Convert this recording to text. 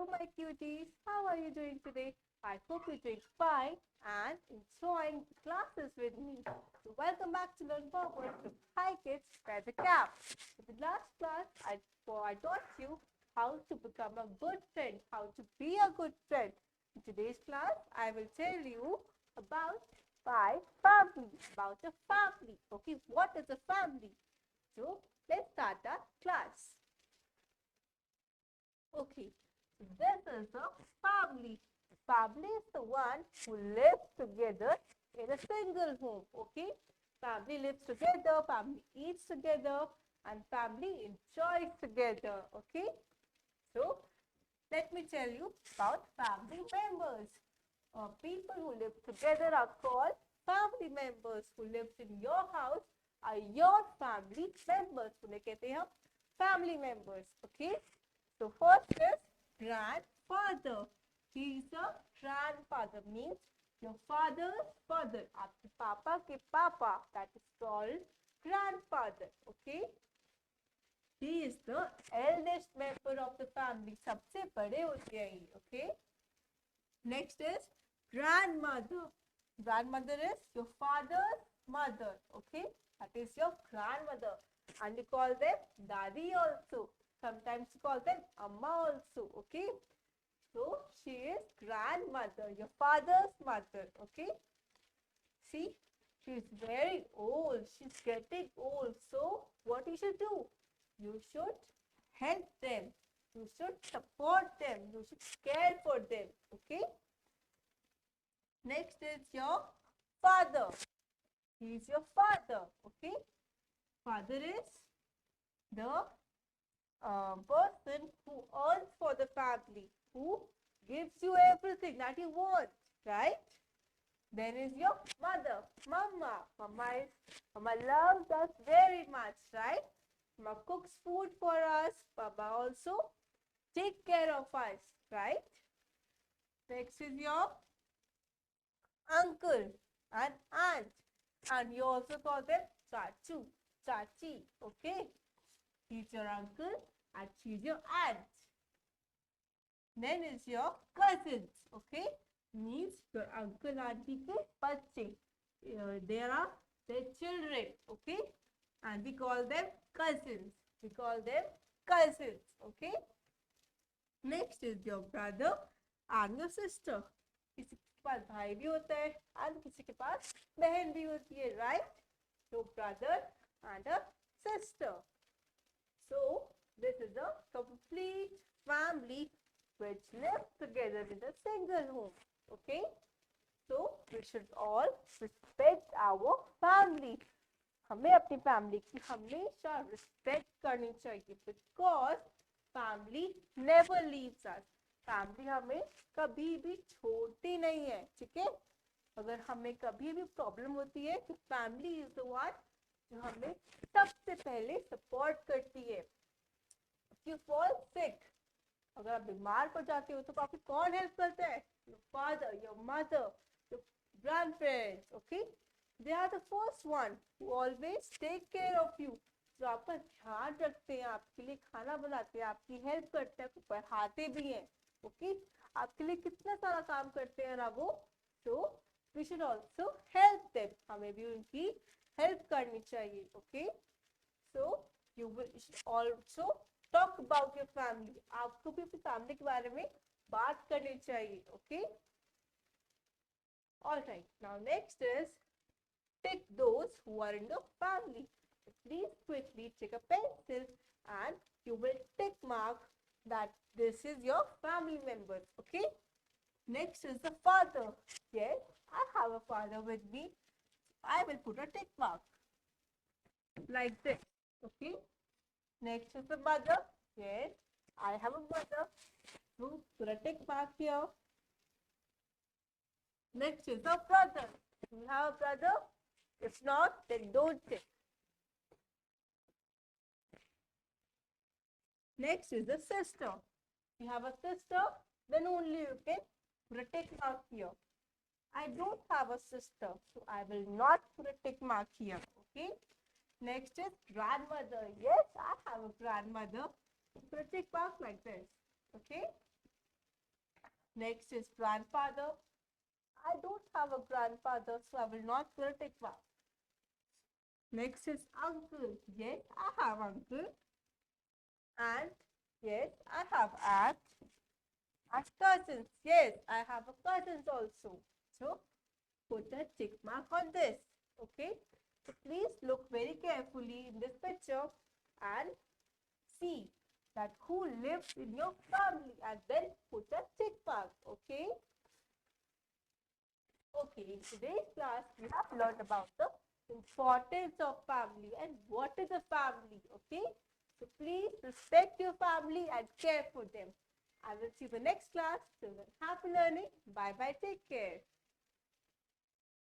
Hello, my cuties. How are you doing today? I hope you're doing fine and enjoying classes with me. So, welcome back to Learn Forward. So, hi, kids. Where's the cap? In the last class, I taught you how to become a good friend, how to be a good friend. In today's class, I will tell you about about a family. Okay, what is a family? So, let's start our class. Okay, so this is a family. Family is the one who lives together in a single home. Okay, family lives together, family eats together, and family enjoys together. Okay, so let me tell you about family members. People who live together are called family members. Who lives in your house are your family members. उन्हें कहते हैं हम family members. Okay. So first is grandfather. He is a grandfather. Means your father's father. आपके पापा के पापा. That is called grandfather. Okay. He is the eldest member of the family. सबसे बड़े होते हैं ये. Okay. Next is grandmother. Grandmother is your father's mother. Okay. That is your grandmother. And you call them daddy also. Sometimes you call them amma also. Okay. So she is grandmother, your father's mother. Okay. See, she is very old. She's getting old. So what you should do? You should help them. You should support them. You should care for them. Okay. Next is your father. He is your father. Okay. Father is the person who earns for the family, who gives you everything that you want, right? Then is your mother, mama. Mama loves us very much, right? Mama cooks food for us. Papa also take care of us, right? Next is your uncle and aunt. And you also call them chachu, chachi, okay? He's your uncle and she's your aunt. Then is your cousins, okay? Means your uncle auntie ke bacche. There are their children, okay? And we call them cousins. We call them cousins, okay? Next is your brother and your sister. किसी के पास भाई भी होता है and किसी के पास बहन भी होती है, right? So brother and a sister. So this is a complete family which lives together in a single home. Okay. So we should all respect our family. हमें अपनी फैमिली की हमेशा रिस्पेक्ट करनी चाहिए because family never leaves us. Family हमें कभी भी छोड़ती नहीं है. ठीक है. अगर हमें कभी भी प्रॉब्लम होती है तो फैमिली इज द वन जो हमें सबसे पहले सपोर्ट करती है. You fall sick, अगर आप बीमार पड़ जाते हो तो आपकी कौन हेल्प करता है? Your father, your mother, your grandparents. Okay, they are the first one who always take care of you. जो आपका ध्यान रखते हैं, आपके लिए खाना बनाते हैं, आपकी हेल्प करते हैं, आपको पढ़ाते भी हैं. ओके, आपके लिए कितना सारा काम करते हैं ना वो. So we should also help them. हमें भी उनकी हेल्प करनी चाहिए. Okay, so you should also talk about your family. आपको भी अपनी फैमिली के बारे में बात करनी चाहिए. Okay. All right. Now next is pick those who are in the family. Please quickly take a pencil and you will tick mark that this is your family members. Okay. Next is the father. Yes, I have a father with me. I will put a tick mark like this. Okay. Next is the mother. Yes, I have a mother. So put a tick mark here. Next is the brother. Do you have a brother? If not, then don't tick. Next is the sister. If you have a sister, then only you can put a tick mark here. I don't have a sister, so I will not put a tick mark here. Okay. Next is grandmother. Yes, I have a grandmother. Put a tick mark like this. Okay. Next is grandfather. I don't have a grandfather, so I will not put a tick mark. Next is uncle. Yes, I have uncle. Aunt. Yes, I have aunt. And cousins. Yes, I have a cousins also. So put a tick mark on this. Okay. So please look very carefully in this picture and see that who lives in your family and then put a tick mark. Okay. Okay, in today's class, we have learned about the importance of family and what is a family, okay? So please respect your family and care for them. I will see you in the next class. Till then, happy learning. Bye-bye. Take care.